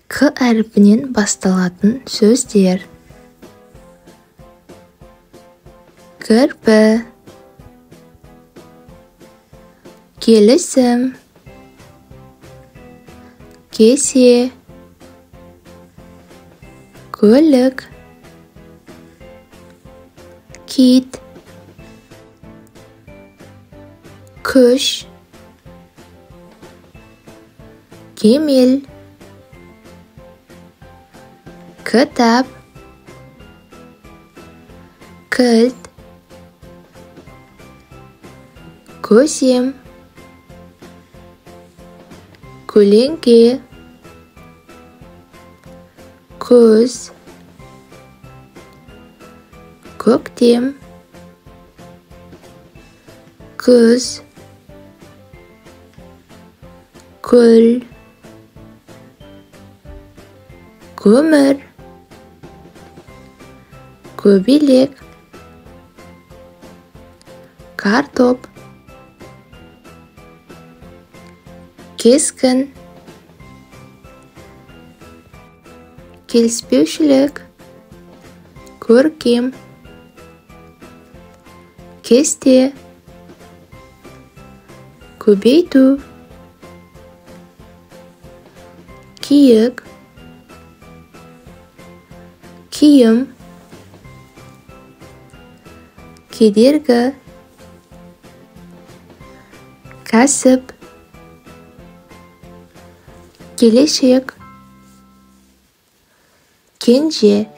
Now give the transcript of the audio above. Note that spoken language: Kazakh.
K harfinden bastalатын sözdер. Kirpi, келісім, kese, kөлік, kit, kuş, kemel, kitap, kilt, көсем, көлеңке, көз, көктем, күз, көл, көмір, көбелек, картоп, keskin, келіспеушілік, көркем, кесте, көбейту, киік, киім, кедергі, кәсіп, келешек, кенже.